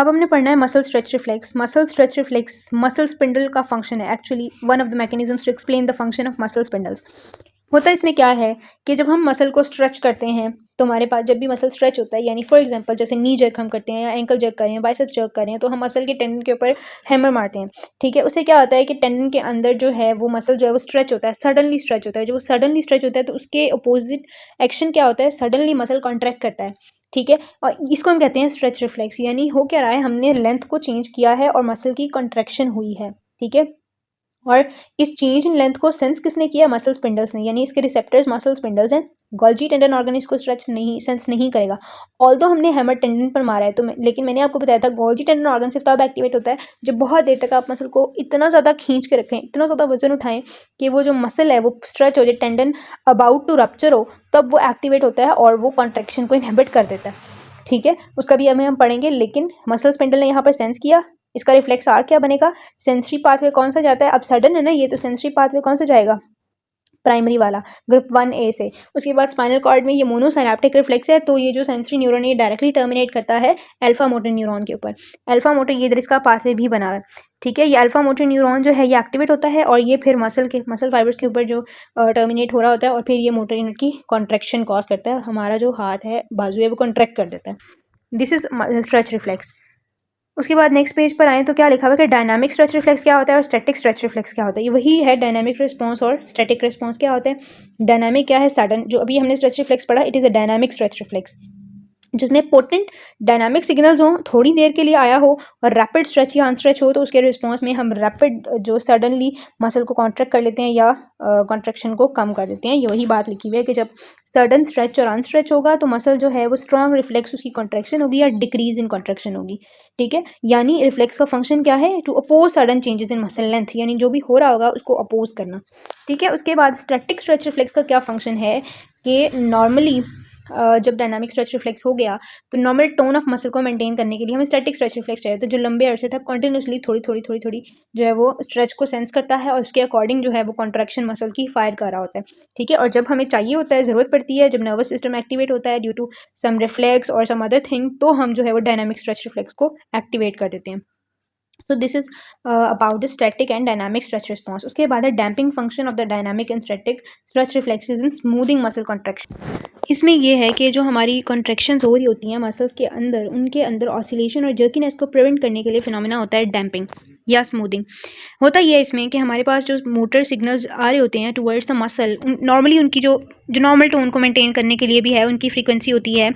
अब हमने पढ़ना है muscle stretch reflex. Muscle stretch reflex muscle spindle का फंक्शन है, actually one of the mechanisms to explain the function of muscle spindles. होता है इसमें क्या है कि जब हम मसल को स्ट्रेच करते हैं तो हमारे पास जब भी मसल स्ट्रेच होता है, यानी फॉर एग्जांपल जैसे नी जर्क हम करते हैं या एंकल जर्क कर रहे हैं, बाइसेप जर्क कर रहे हैं, तो हम मसल के टेंडन के ऊपर हैमर मारते हैं, ठीक है। उससे क्या होता है कि टेंडन के अंदर जो है वो मसल जो है वो स्ट्रेच होता है, सडनली स्ट्रेच होता है। जब वो सडनली स्ट्रेच होता है तो उसके अपोजिट एक्शन क्या होता है, सडनली मसल कॉन्ट्रैक्ट करता है, ठीक है। और इसको हम कहते हैं स्ट्रेच रिफ्लेक्स। यानी हो क्या रहा है, हमने लेंथ को चेंज किया है और मसल की कॉन्ट्रैक्शन हुई है, ठीक है। और इस चेंज इन लेंथ को सेंस किसने किया, मसल स्पिंडल्स ने, यानी इसके रिसेप्टर्स मसल स्पिंडल्स हैं। गोल्जी टेंडन ऑर्गन इसको स्ट्रेच नहीं सेंस नहीं करेगा, ऑल्दो हमने हैमर टेंडन पर मारा है तो लेकिन मैंने आपको बताया था गोल्जी टेंडन ऑर्गन सिर्फ तब एक्टिवेट होता है जब बहुत देर तक आप मसल को इतना ज़्यादा खींच के रखें, इतना ज़्यादा वजन उठाएं कि वो जो मसल है वो स्ट्रेच हो जाए, टेंडन अबाउट टू रप्चर हो, तब वो एक्टिवेट होता है और वो कॉन्ट्रैक्शन को इनहिबिट कर देता है, ठीक है। उसका भी हमें हम पढ़ेंगे। लेकिन मसल स्पिंडल ने यहाँ पर सेंस किया, इसका रिफ्लेक्स आर क्या बनेगा, सेंसरी पाथवे कौन सा जाता है, अब सडन है ना ये, तो सेंसरी पाथवे कौन सा जाएगा, प्राइमरी वाला ग्रुप 1A से। उसके बाद स्पाइनल कॉर्ड में ये मोनोसाइनेप्टिक रिफ्लेक्स है, तो ये जो सेंसरी न्यूरॉन ये डायरेक्टली टर्मिनेट करता है अल्फा मोटर न्यूरॉन के ऊपर। अल्फा मोटर ये इधर इसका पाथवे भी बना है, ठीक है। ये अल्फा मोटर न्यूरॉन जो है ये एक्टिवेट होता है और ये फिर मसल फाइबर्स के ऊपर जो टर्मिनेट हो रहा होता है और फिर ये मोटर यूनिट की कॉन्ट्रैक्शन कॉज करता है और हमारा जो हाथ है बाजू है वो कॉन्ट्रैक्ट कर देता है। This is stretch reflex. उसके बाद नेक्स्ट पेज पर आए तो क्या लिखा हुआ है कि डायनामिक स्ट्रेच रिफ्लेक्स क्या होता है और स्टैटिक स्ट्रेच रिफ्लेक्स क्या होता है। ये वही है, डायनामिक रिस्पांस और स्टैटिक रिस्पांस क्या होता है। डायनामिक क्या है, सडन, जो अभी हमने स्ट्रेच रिफ्लेक्स पढ़ा, it is a dynamic stretch reflex जिसमें पोटेंट डायनामिक सिग्नल्स हों, थोड़ी देर के लिए आया हो, और रैपिड स्ट्रेच या अनस्ट्रेच हो तो उसके रिस्पांस में हम रैपिड जो सडनली मसल को कॉन्ट्रैक्ट कर लेते हैं या कॉन्ट्रैक्शन को कम कर देते हैं। ये वही बात लिखी हुई है कि जब सडन स्ट्रेच और अनस्ट्रेच होगा तो मसल जो है वो स्ट्रॉन्ग रिफ्लेक्स उसकी कॉन्ट्रैक्शन होगी या डिक्रीज इन कॉन्ट्रैक्शन होगी, ठीक है। यानी रिफ्लेक्स का फंक्शन क्या है, to oppose sudden changes in muscle length, यानी जो भी हो रहा होगा उसको अपोज करना, ठीक है। उसके बाद स्टैटिक स्ट्रेच रिफ्लेक्स का क्या फंक्शन है कि नॉर्मली जब डायनामिक स्ट्रेच रिफ्लेक्स हो गया तो नॉर्मल टोन ऑफ मसल को मेंटेन करने के लिए हमें स्टैटिक स्ट्रेच रिफ्लेक्स चाहिए, तो जो लंबे अरसे तक कंटिन्यूसली थोड़ी थोड़ी थोड़ी थोड़ी जो है वो स्ट्रेच को सेंस करता है और उसके अकॉर्डिंग जो है वो कॉन्ट्रैक्शन मसल की फायर कर रहा होता है, ठीक है। और जब हमें चाहिए होता है, ज़रूरत पड़ती है, जब नर्वस सिस्टम एक्टिवेट होता है ड्यू टू सम रिफ्लेक्स और सम अदर थिंग, तो हम जो है वो डायनामिक स्ट्रेच रिफ्लेक्स को एक्टिवेट कर देते हैं। So this is about the static and dynamic stretch response. उसके बाद है damping function of the dynamic and static stretch reflexes in smoothing muscle contraction. इसमें ये है कि जो हमारी कॉन्ट्रैक्शंस हो रही होती हैं मसल्स के अंदर, उनके अंदर ऑसिलेशन और जर्कीनेस को प्रिवेंट करने के लिए फिनोमेना होता है डैम्पिंग या स्मूथिंग। होता ये है इसमें कि हमारे पास जो मोटर सिग्नल्स आ रहे होते हैं टुवर्ड्स द मसल, नॉर्मली उनकी जो नॉर्मल टोन को मेंटेन करने के लिए भी है, उनकी फ्रीक्वेंसी होती है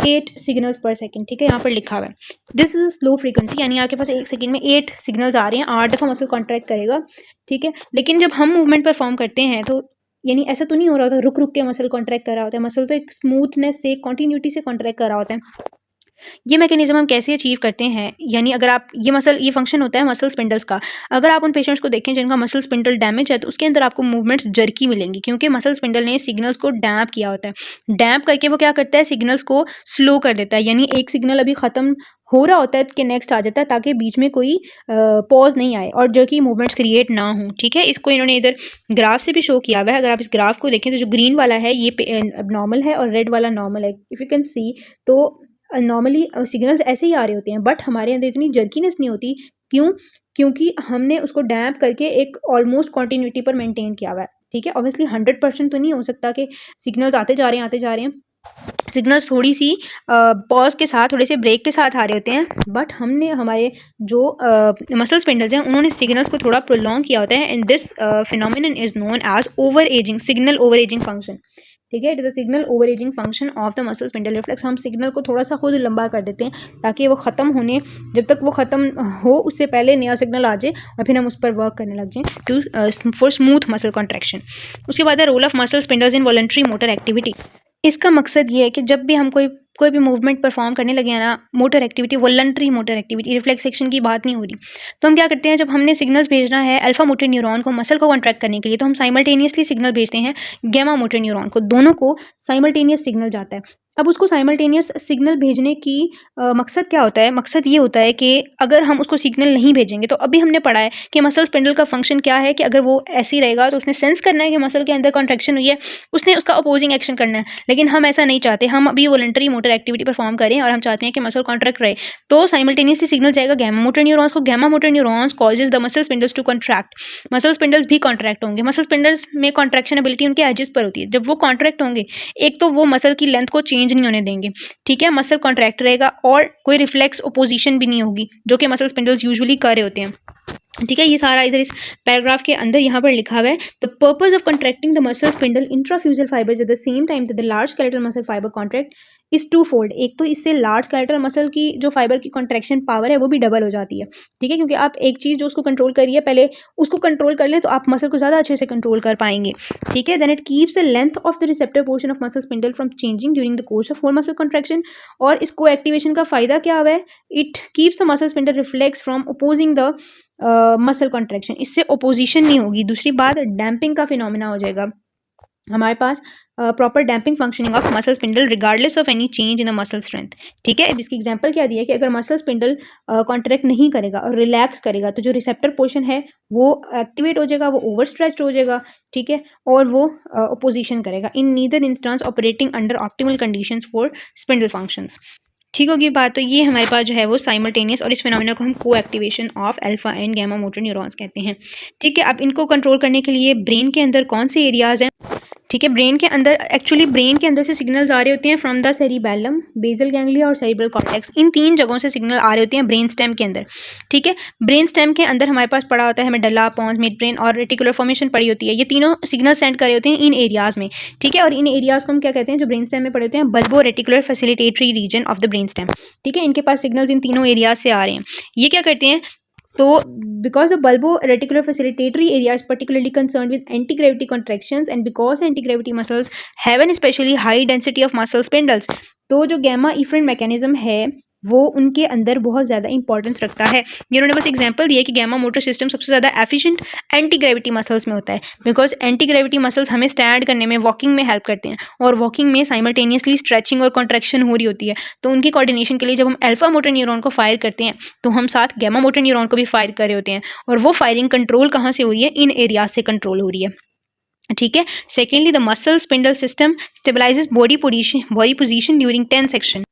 8 सिग्नल्स पर सेकंड, ठीक है। यहाँ पर लिखा हुआ है दिस इज स्लो फ्रीक्वेंसी, यानी आपके पास एक सेकंड में 8 सिग्नल्स आ रहे हैं, 8 दफ़ा मसल कॉन्ट्रैक्ट करेगा, ठीक है। लेकिन जब हम मूवमेंट परफॉर्म करते हैं तो यानी ऐसा तो नहीं हो रहा होता रुक रुक के मसल कॉन्ट्रैक्ट कर रहा होता है, मसल तो एक स्मूथनेस से कॉन्टीन्यूटी से कॉन्ट्रैक्ट कर रहा होता है। ये मैकेनिज्म हम कैसे अचीव करते हैं, यानी अगर आप ये फंक्शन होता है मसल स्पिंडल्स का। अगर आप उन पेशेंट्स को देखें जिनका मसल स्पिंडल डैमेज है तो उसके अंदर आपको मूवमेंट्स जर्की मिलेंगी, क्योंकि मसल स्पिंडल ने सिग्नल्स को डैम्प किया होता है। डैम्प करके वो क्या करता है, सिग्नल्स को स्लो कर देता है, यानी एक सिग्नल अभी ख़त्म हो रहा होता है कि नेक्स्ट आ जाता है ताकि बीच में कोई पॉज नहीं आए और जर्की मूवमेंट्स क्रिएट ना हो, ठीक है। इसको इन्होंने इधर ग्राफ से भी शो किया हुआ है। अगर आप इस ग्राफ को देखें तो जो ग्रीन वाला है ये नॉर्मल है और रेड वाला नॉर्मल है, इफ़ यू कैन सी। तो नॉर्मली सिग्नल्स ऐसे ही आ रहे होते हैं बट हमारे अंदर इतनी जर्कीनेस नहीं होती, क्यों, क्योंकि हमने उसको डैम्प करके एक ऑलमोस्ट कॉन्टीन्यूटी पर मेंटेन किया हुआ है, ठीक है। ऑब्वियसली 100% तो नहीं हो सकता कि सिग्नल्स आते जा रहे हैं, सिग्नल्स थोड़ी सी पॉज के साथ, थोड़े से ब्रेक के साथ आ रहे होते हैं, बट हमने हमारे जो मसल स्पिंडल्स हैं उन्होंने सिग्नल्स को थोड़ा प्रोलॉन्ग किया होता है, and this phenomenon is known as averaging, signal averaging function, ठीक है। It is the signal averaging function of the muscle spindle reflex. हम सिग्नल को थोड़ा सा खुद लंबा कर देते हैं ताकि वो ख़त्म होने, जब तक वो ख़त्म हो उससे पहले नया सिग्नल आ जाए और फिर हम उस पर वर्क करने लग जाएं to for smooth muscle contraction. उसके बाद है role of muscle spindles in voluntary motor activity. इसका मकसद ये है कि जब भी हम कोई भी मूवमेंट परफॉर्म करने लगे हैं ना, motor activity, voluntary motor activity, reflex action की बात नहीं हो रही, तो हम क्या करते हैं, जब हमने सिग्नल्स भेजना है अल्फा मोटर न्यूरॉन को मसल को कॉन्ट्रैक्ट करने के लिए, तो हम साइमल्टेनियसली सिग्नल भेजते हैं गैमा मोटर न्यूरॉन को, दोनों को साइमल्टेनियस सिग्नल जाता है। अब उसको साइमल्टेनियस सिग्नल भेजने की मकसद क्या होता है? मकसद ये होता है कि अगर हम उसको सिग्नल नहीं भेजेंगे, तो अभी हमने पढ़ा है कि मसल स्पिंडल का फंक्शन क्या है कि अगर वो ऐसे ही रहेगा तो उसने सेंस करना है कि मसल के अंदर कॉन्ट्रैक्शन हुई है, उसने उसका अपोजिंग एक्शन करना है। लेकिन हम ऐसा नहीं चाहते, हम अभी वॉलंटरी मोटर एक्टिविटी परफॉर्म करें और हम चाहते हैं कि मसल कॉन्ट्रैक्ट रहे। तो साइमल्टेनियसली सिग्नल जाएगा गैमा मोटर न्यूरॉन्स को, gamma motor neurons causes the muscle spindles to contract. Muscle spindles भी कॉन्ट्रैक्ट होंगे। मसल स्पिंडल्स में कॉन्ट्रैक्शन एबिलिटी उनके एजेस पर होती है। जब वो कॉन्ट्रैक्ट होंगे, एक तो वो मसल की लेंथ को चेंज नहीं होने देंगे, ठीक है, मसल कॉन्ट्रैक्ट रहेगा और कोई रिफ्लेक्स ओपोजिशन भी नहीं होगी, जो कि मसल स्पिंडल्स यूजुअली कर रहे होते हैं। ठीक है, ये सारा इधर इस पैराग्राफ के अंदर यहाँ पर लिखा हुआ है। The purpose of contracting the muscle spindle intrafusal fibres at the same time that the large skeletal muscle fibre contract is twofold. एक तो इससे लार्ज स्केलेटल मसल की जो फाइबर की कॉन्ट्रैक्शन पावर है वो भी डबल हो जाती है। ठीक है, क्योंकि आप एक चीज़ जो उसको कंट्रोल करिए, पहले उसको कंट्रोल कर लें तो आप मसल को ज़्यादा अच्छे से कंट्रोल कर पाएंगे। ठीक है, then it keeps the length of the receptor portion of muscle spindle from changing during the course of whole muscle contraction. और इसको एक्टिवेशन का फायदा क्या हुआ है? It keeps the muscle spindle reflex from opposing the muscle contraction. इससे opposition नहीं होगी। दूसरी बात, डैम्पिंग का फिनोमिना हो जाएगा हमारे पास, proper damping functioning of muscle spindle regardless of any change in the muscle strength. ठीक है, अब इसकी एग्जांपल क्या दी है कि अगर मसल स्पिंडल कॉन्ट्रैक्ट नहीं करेगा और रिलैक्स करेगा तो जो रिसेप्टर पोर्शन है वो एक्टिवेट हो जाएगा, वो ओवर स्ट्रेच्ड हो जाएगा। ठीक है, और वो ओपोजिशन करेगा। In neither instance operating under optimal conditions for spindle functions. ठीक होगी बात। तो ये हमारे पास जो है वो साइमल्टेनियस, और इस फिनोमिना को हम को activation of alpha and gamma motor neurons कहते हैं। ठीक है, अब इनको कंट्रोल करने के लिए ब्रेन के अंदर कौन से एरियाज हैं? ठीक है, ब्रेन के अंदर, एक्चुअली ब्रेन के अंदर से सिग्नल्स आ रहे होते हैं from the cerebellum, basal ganglia और सेरिब्रल कॉर्टेक्स। इन तीन जगहों से सिग्नल आ रहे होते हैं ब्रेन स्टेम के अंदर। ठीक है, ब्रेन स्टेम के अंदर हमारे पास पड़ा होता है मेडुल्ला, पोन्स, मिड ब्रेन और रेटिकुलर फॉर्मेशन पड़ी होती है। ये तीनों सिग्नल सेंड कर रहे होते हैं इन एरियाज में। ठीक है, और इन एरियाज को हम क्या कहते हैं? जो ब्रेन स्टेम में पड़े होते हैं, bulboreticular facilitatory region of the brain stem. ठीक है, इनके पास सिग्नल्स इन तीनों एरियाज से आ रहे हैं। ये क्या करते हैं? तो because the bulbo-reticular facilitatory area is particularly concerned with anti-gravity contractions and because anti-gravity muscles have an especially high density of muscle spindles, तो जो गैमा इफरेंट मैकेनिज्म है वो उनके अंदर बहुत ज़्यादा इंपॉर्टेंस रखता है। ये उन्होंने बस एग्जांपल दिया कि गैमा मोटर सिस्टम सबसे ज़्यादा एफिशिएंट एंटी ग्रेविटी मसल्स में होता है, बिकॉज एंटी ग्रेविटी मसल्स हमें स्टैंड करने में, वॉकिंग में हेल्प करते हैं, और वॉकिंग में साइमल्टेनियसली स्ट्रेचिंग और कॉन्ट्रैक्शन हो रही होती है। तो उनकी कोऑर्डिनेशन के लिए जब हम अल्फा मोटर न्यूरॉन को फायर करते हैं तो हम साथ गैमा मोटर न्यूरॉन को भी फायर कर रहे होते हैं, और वो फायरिंग कंट्रोल कहाँ से हो रही है? इन एरियाज से कंट्रोल हो रही है। ठीक है, secondly the muscle spindle system stabilises body position during tense section.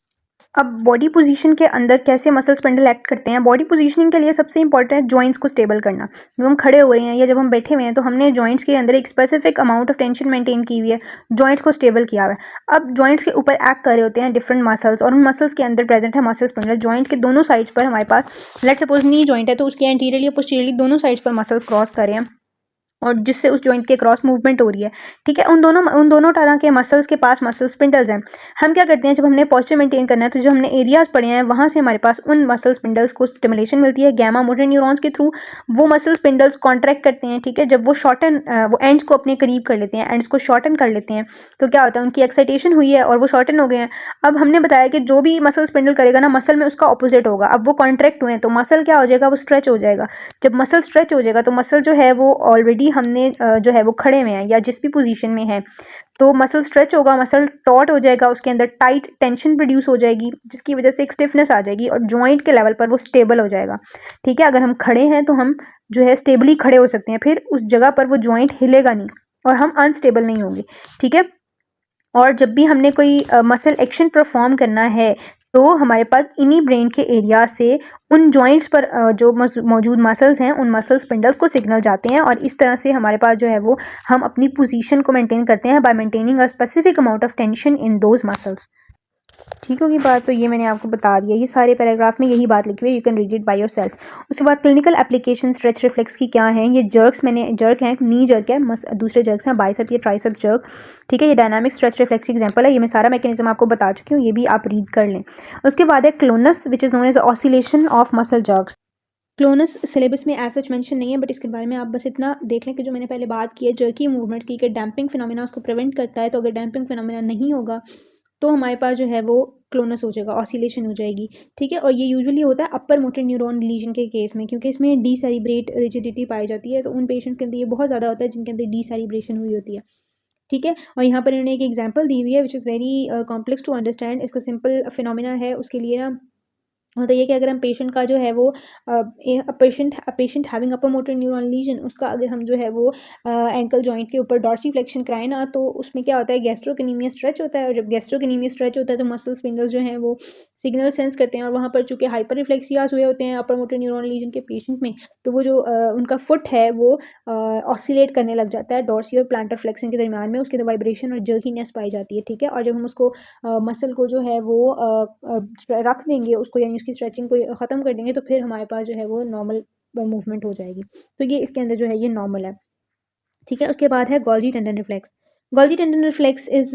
अब बॉडी पोजीशन के अंदर कैसे मसल स्पिंडल एक्ट करते हैं? बॉडी पोजीशनिंग के लिए सबसे इंपॉर्टेंट है जॉइंट्स को स्टेबल करना। जब हम खड़े हो रहे हैं या जब हम बैठे हुए हैं तो हमने जॉइंट्स के अंदर एक specific amount of tension maintain की हुई है, जॉइंट्स को स्टेबल किया हुआ है। अब जॉइंट्स के ऊपर एक्ट कर रहे होते हैं डिफरेंट मसल्स, और उन मसल्स के अंदर प्रेजेंट है मसल स्पिंडल। जॉइंट के दोनों साइड्स पर हमारे पास, लेट सपोज नी जॉइंट है तो उसके एंटीरियरली और पोस्टीरियरली दोनों साइड्स पर मसल्स क्रॉस कर रहे हैं और जिससे उस जॉइंट के क्रॉस मूवमेंट हो रही है। ठीक है, उन दोनों तरह के मसल्स के पास मसल स्पिंडल्स हैं। हम क्या करते हैं, जब हमने पॉस्चर मेंटेन करना है तो जो हमने एरियाज पढ़े हैं वहाँ से हमारे पास उन मसल स्पिंडल्स को स्टिमुलेशन मिलती है गैमा मोटर न्यूरॉन्स के थ्रू। वो मसल स्पिंडल्स कॉन्ट्रैक्ट करते हैं। ठीक है, जब वो शॉर्टन, वो एंड्स को अपने करीब कर लेते हैं, एंड्स को शॉर्टन कर लेते हैं, तो क्या होता है? उनकी एक्साइटेशन हुई है और वो शॉर्टन हो गए हैं। अब हमने बताया कि जो भी मसल स्पिंडल करेगा ना, मसल में उसका ऑपोजिट होगा। अब वो कॉन्ट्रैक्ट हुए हैं तो मसल क्या हो जाएगा? वो स्ट्रेच हो जाएगा। जब मसल स्ट्रेच हो जाएगा तो मसल जो है वो ऑलरेडी हमने जो है वो खड़े में है या जिस भी पोजीशन में है, तो मसल स्ट्रेच होगा, मसल टॉट हो जाएगा, उसके अंदर टाइट टेंशन प्रोड्यूस हो जाएगी जिसकी वजह से एक स्टिफनेस आ जाएगी और जॉइंट के लेवल पर वो स्टेबल हो जाएगा। ठीक है, अगर हम खड़े हैं तो हम जो है स्टेबली खड़े हो सकते हैं, फिर उस जगह पर वो जॉइंट हिलेगा नहीं और हम अनस्टेबल नहीं होंगे। ठीक है, और जब भी हमने कोई मसल एक्शन परफॉर्म करना है तो हमारे पास इन्हीं ब्रेन के एरिया से उन जॉइंट्स पर जो मौजूद मसल्स हैं उन मसल स्पिंडल्स को सिग्नल जाते हैं, और इस तरह से हमारे पास जो है वो हम अपनी पोजीशन को मेंटेन करते हैं bye maintaining a specific amount of tension in those muscles. ठीक होगी बात। तो ये मैंने आपको बता दिया, ये सारे पैराग्राफ में यही बात लिखी हुई है, you can read it by yourself. उसके बाद क्लिनिकल एप्लीकेशन स्ट्रेच रिफ्लेक्स की क्या है? ये जर्क्स, मैंने जर्क हैं, नी जर्क है, दूसरे जर्क्स हैं बाइसेप या ट्राइसेप जर्क। ठीक है, ये डायनामिक स्ट्रेच रिफ्लेक्स की एग्जांपल है। ये मैं सारा मैकेनिज्म आपको बता चुकी हूँ, ये भी आप रीड कर लें। उसके बाद है clonus which is known as oscillation of muscle jerks. Clonus syllabus में एज सच मेंशन नहीं है, बट इसके बारे में आप बस इतना देख लें कि जो मैंने पहले बात की है जर्की मूवमेंट्स की, कि डैम्पिंग फिनोमिना उसको प्रिवेंट करता है। तो अगर डैम्पिंग फिनोमिना नहीं होगा तो हमारे पास जो है वो क्लोनस हो जाएगा, ऑसिलेशन हो जाएगी। ठीक है, और ये यूजुअली होता है अपर मोटर न्यूरॉन लीजन के केस में, क्योंकि इसमें डीसेरिब्रेट रिजिडिटी पाई जाती है। तो उन पेशेंट्स के अंदर ये बहुत ज़्यादा होता है जिनके अंदर डीसेरिब्रेशन हुई होती है। ठीक है। और यहाँ पर इन्होंने एक एग्जांपल दी हुई है which is very complex to understand. इसका सिंपल फिनोमिना है, उसके लिए ना होता ये कि अगर हम पेशेंट का जो है वो patient having upper motor neuron lesion, उसका अगर हम जो है वो एंकल जॉइंट के ऊपर डॉर्सीफ्लेक्शन कराएं ना, तो उसमें क्या होता है, गैस्ट्रोकिनीमिया स्ट्रेच होता है। और जब गैस्ट्रोकिनीमिया स्ट्रेच होता है तो मसल स्पिंडल्स जो हैं वो सिग्नल सेंस करते हैं, और वहाँ पर चूंकि हाइपर रिफ्लेक्सियाज हुए होते हैं अपर मोटर न्यूरॉन लीजन के पेशेंट में, तो वो जो उनका फुट है वो ऑसिलेट करने लग जाता है डॉर्सी और प्लांटर फ्लेक्शन के दरमियान में, उसके अंदर वाइब्रेशन और जर्कीनेस पाई जाती है। ठीक है। और जब हम उसको मसल को जो है वो रख देंगे उसको, यानी उसकी स्ट्रेचिंग को ख़त्म कर देंगे, तो फिर हमारे पास जो है वो नॉर्मल मूवमेंट हो जाएगी। तो ये इसके अंदर जो है ये नॉर्मल है। ठीक है। उसके बाद है Golgi tendon reflex. Golgi tendon reflex is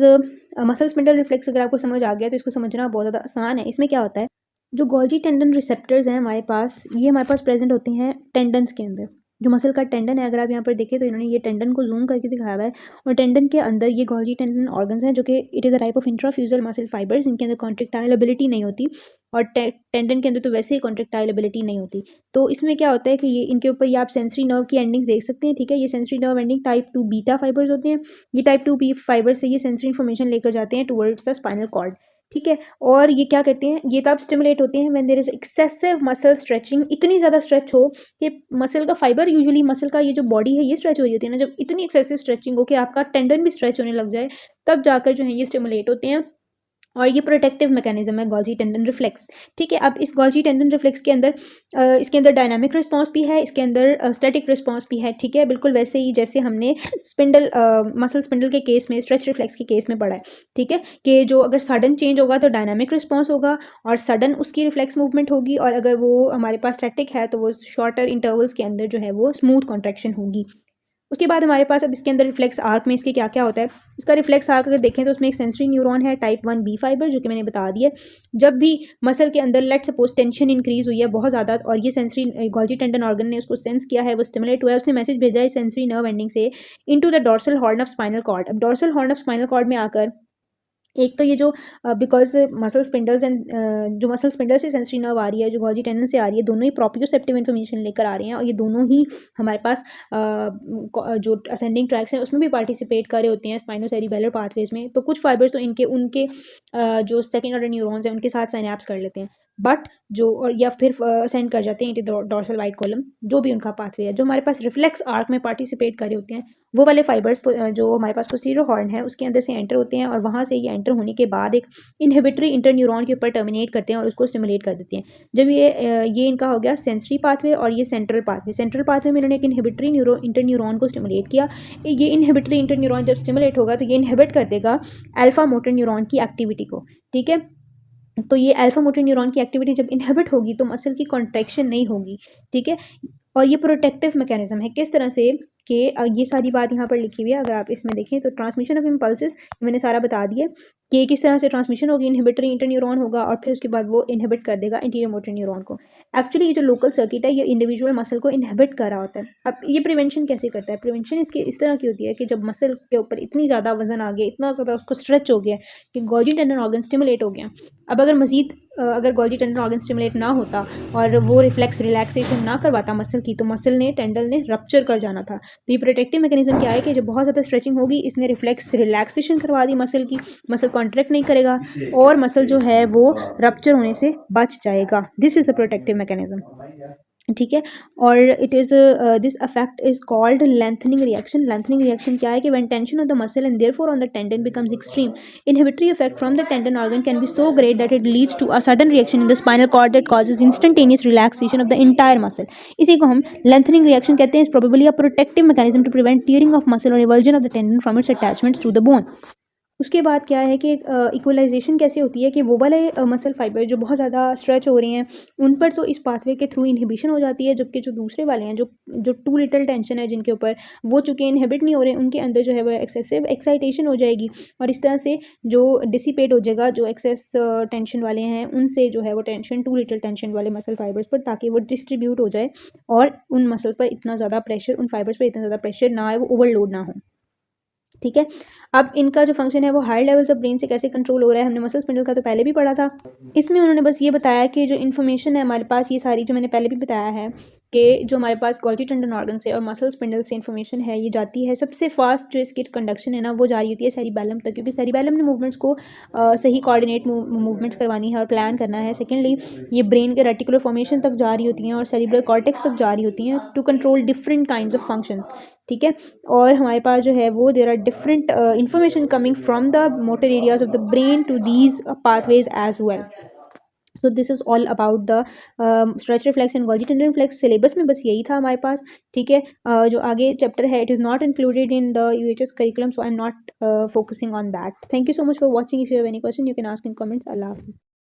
muscle spindle reflex. अगर आपको समझ आ गया तो इसको समझना बहुत ज़्यादा आसान है। इसमें क्या होता है, जो गोल्जी टेंडन रिसेप्टर्स हैं हमारे पास, ये हमारे पास प्रेजेंट होते हैं टेंडन्स के अंदर। जो मसल का टेंडन है, अगर आप यहाँ पर देखें तो इन्होंने ये टेंडन को जूम करके दिखाया हुआ है, और टेंडन के अंदर ये गोल्जी टेंडन ऑर्गन्स हैं जो कि it is a type of intrafusal muscle fibres. इनके अंदर कॉन्ट्रेक्टाइल एबिलिटी नहीं होती, और टेंडन के अंदर तो वैसे ही कॉन्ट्रेक्टाइल एबिलिटी नहीं होती। तो इसमें क्या होता है कि ये इनके ऊपर ये आप सेंसरी नर्व की एंडिंग्स देख सकते हैं। ठीक है। ये sensory nerve ending type 2 beta fibres होते हैं। ये टाइप 2 बी फाइबर से ये सेंसरी इन्फॉर्मेशन लेकर जाते हैं टुवर्ड्स द स्पाइनल कॉर्ड। ठीक है। और ये क्या करते हैं, ये तब स्टिमुलेट होते हैं when there is excessive muscle stretching. इतनी ज़्यादा स्ट्रेच हो कि मसल का फाइबर, यूजुअली मसल का ये जो बॉडी है ये स्ट्रेच हो रही होती है ना, जब इतनी एक्सेसिव स्ट्रेचिंग हो कि आपका टेंडन भी स्ट्रेच होने लग जाए, तब जाकर जो है ये स्टिमुलेट होते हैं। और ये प्रोटेक्टिव मैकेनिज्म है गोल्जी टेंडन रिफ्लेक्स। ठीक है। अब इस गोल्जी टेंडन रिफ्लेक्स के अंदर इसके अंदर डायनामिक रिस्पांस भी है, इसके अंदर स्टैटिक रिस्पांस भी है। ठीक है। बिल्कुल वैसे ही जैसे हमने स्पिंडल मसल स्पिंडल के केस में, स्ट्रेच रिफ्लेक्स के केस में पढ़ा है। ठीक है। कि जो अगर सडन चेंज होगा तो डायनामिक रिस्पांस होगा और सडन उसकी रिफ्लेक्स मूवमेंट होगी, और अगर वो हमारे पास स्टैटिक है तो वो शॉर्टर इंटरवल्स के अंदर जो है वो स्मूथ कॉन्ट्रैक्शन होगी। उसके बाद हमारे पास अब इसके अंदर रिफ्लेक्स आर्क में इसके क्या क्या होता है। इसका रिफ्लेक्स आर्क अगर देखें तो उसमें एक सेंसरी न्यूरॉन है टाइप 1 बी फाइबर, जो कि मैंने बता दिया। जब भी मसल के अंदर लेट सपोज टेंशन इंक्रीज हुई है बहुत ज़्यादा, और ये सेंसरी गोल्जी टेंडन ऑर्गन ने उसको सेंस किया है, वो स्टिमुलेट हुआ है, उसने मैसेज भेजा है सेंसरी नर्व एंडिंग से into the dorsal horn of spinal cord. अब dorsal horn of spinal cord में आकर एक तो ये जो बिकॉज मसल स्पिंडल्स एंड जो मसल स्पिंडल से सेंसरी नर्व आ रही है, जो गोल्जी टेंडन से आ रही है, दोनों ही प्रोप्रियोसेप्टिव इन्फॉर्मेशन लेकर आ रहे हैं, और ये दोनों ही हमारे पास जो असेंडिंग ट्रैक्स हैं उसमें भी पार्टिसिपेट कर रहे होते हैं स्पाइनोसेरिबेलर पाथवेज में। तो कुछ फाइबर्स तो इनके उनके जो सेकेंड ऑर्डर न्यूरॉन्स हैं उनके साथ साइनैप्स कर लेते हैं, बट जो और या फिर सेंड कर जाते हैं इनके डोर्सल वाइट कॉलम, जो भी उनका पाथवे है। जो हमारे पास रिफ्लेक्स आर्क में पार्टिसिपेट कर रहे होते हैं वो वाले फाइबर्स जो हमारे पास पोस्टीरियर हॉर्न है उसके अंदर से एंटर होते हैं, और वहाँ से ये एंटर होने के बाद एक इनहिबिटरी इंटरन्यूरॉन के ऊपर टर्मिनेट करते हैं और उसको स्टिमुलेट कर देते हैं। जब ये इनका हो गया सेंसरी पाथवे, और ये सेंट्रल पाथवे। सेंट्रल पाथवे में इन्होंने एक इनहिबिटरी इंटरन्यूरॉन को स्टिमुलेट किया। ये इनहिबिटरी इंटरन्यूरॉन जब स्टिमुलेट होगा तो ये इनहिबिट कर देगा अल्फा मोटर न्यूरॉन की एक्टिविटी को। ठीक है। तो ये अल्फा मोटर न्यूरॉन की एक्टिविटी जब इनहिबिट होगी तो मसल की कॉन्ट्रैक्शन नहीं होगी। ठीक है। और ये प्रोटेक्टिव मैकेनिज्म है। किस तरह से कि ये सारी बात यहाँ पर लिखी हुई है, अगर आप इसमें देखें तो ट्रांसमिशन ऑफ इम्पल्सेस मैंने सारा बता दिया कि किस तरह से ट्रांसमिशन होगी। इनहिबिटरी इंटरन्यूरॉन होगा और फिर उसके बाद वो इनहिबिट कर देगा इंटीरियर मोटर न्यूरॉन को। एक्चुअली ये जो लोकल सर्किट है ये इंडिविजुअल मसल को इनहिबिट कर रहा होता है। अब ये प्रिवेंशन कैसे करता है, प्रिवेंशन इसकी इस तरह की होती है कि जब मसल के ऊपर इतनी ज़्यादा वजन आ गया, इतना ज़्यादा उसको स्ट्रेच हो गया कि गोल्जी टेंडन ऑर्गन स्टिमुलेट हो गया। अब अगर मजीद अगर गोल्जी टेंडन ऑर्गन स्टिमुलेट ना होता और वो रिलैक्सेशन ना करवाता मसल की, तो मसल ने टेंडन ने रप्चर कर जाना था। तो ये प्रोटेक्टिव मैकेनिज्म क्या है कि जब बहुत ज़्यादा स्ट्रेचिंग होगी इसने रिलैक्सेशन करवा दी मसल की, मसल कॉन्ट्रैक्ट नहीं करेगा और मसल जो है वो रप्चर होने से बच जाएगा। This is the protective mechanism. ठीक है। और it is this effect is called lengthening reaction. Lengthening reaction क्या है कि when tension of the muscle and therefore on the tendon becomes extreme, inhibitory effect from the tendon organ can be so great that it leads to a sudden reaction in the spinal cord that causes instantaneous relaxation of the entire muscle. इसी को हम lengthening reaction कहते हैं। Is probably a protective mechanism to prevent tearing of muscle और avulsion of the tendon from its attachments to the bone. उसके बाद क्या है कि इक्वलाइजेशन कैसे होती है कि वो वाले मसल फाइबर जो बहुत ज़्यादा स्ट्रेच हो रहे हैं उन पर तो इस पाथवे के थ्रू इनहिबिशन हो जाती है, जबकि जो दूसरे वाले हैं जो जो टू लिटिल टेंशन है जिनके ऊपर, वो चूँकि इनहिबिट नहीं हो रहे, उनके अंदर जो है वो एक्सेसिव एक्साइटेशन हो जाएगी, और इस तरह से जो डिसिपेट हो जाएगा जो एक्सेस टेंशन वाले हैं उनसे जो है वो टेंशन टू लिटिल टेंशन वाले मसल फाइबर्स पर, ताकि वो डिस्ट्रीब्यूट हो जाए और उन मसल्स पर इतना ज़्यादा प्रेशर, उन फाइबर्स पर इतना ज़्यादा प्रेशर ना आए, वो ओवरलोड ना हो। ठीक है। अब इनका जो फंक्शन है वो हायर लेवल्स ऑफ ब्रेन से कैसे कंट्रोल हो रहा है, हमने मसल स्पिंडल का तो पहले भी पढ़ा था। इसमें उन्होंने बस ये बताया कि जो इन्फॉर्मेशन है हमारे पास, ये सारी जो मैंने पहले भी बताया है कि जो हमारे पास गोल्गी टेंडन ऑर्गन से और मसल स्पिंडल से इन्फॉर्मेशन है ये जाती है, सबसे फास्ट जो इसकी कंडक्शन है ना वो जा रही होती है सेरिबेलम तक, क्योंकि सेरिबेलम ने मूवमेंट्स को सही कोऑर्डिनेट मूवमेंट्स करवानी है और प्लान करना है। सेकेंडली ये ब्रेन के रेटिकुलर फॉर्मेशन तक जा रही होती हैं और सेरिब्रल कॉर्टेक्स तक जा रही होती हैं to control different kinds of functions. ठीक है। और हमारे पास जो है वो there are different information coming from the motor areas of the brain to these pathways as well. So this is all about the stretch reflex and Golgi tendon reflex. Syllabus में बस यही था हमारे पास। ठीक है। जो आगे चैप्टर है it is not included in the UHS curriculum, so I am not focusing on that. Thank you so much for watching. If you have any question you can ask in comments. अल्लाह हाफिज़।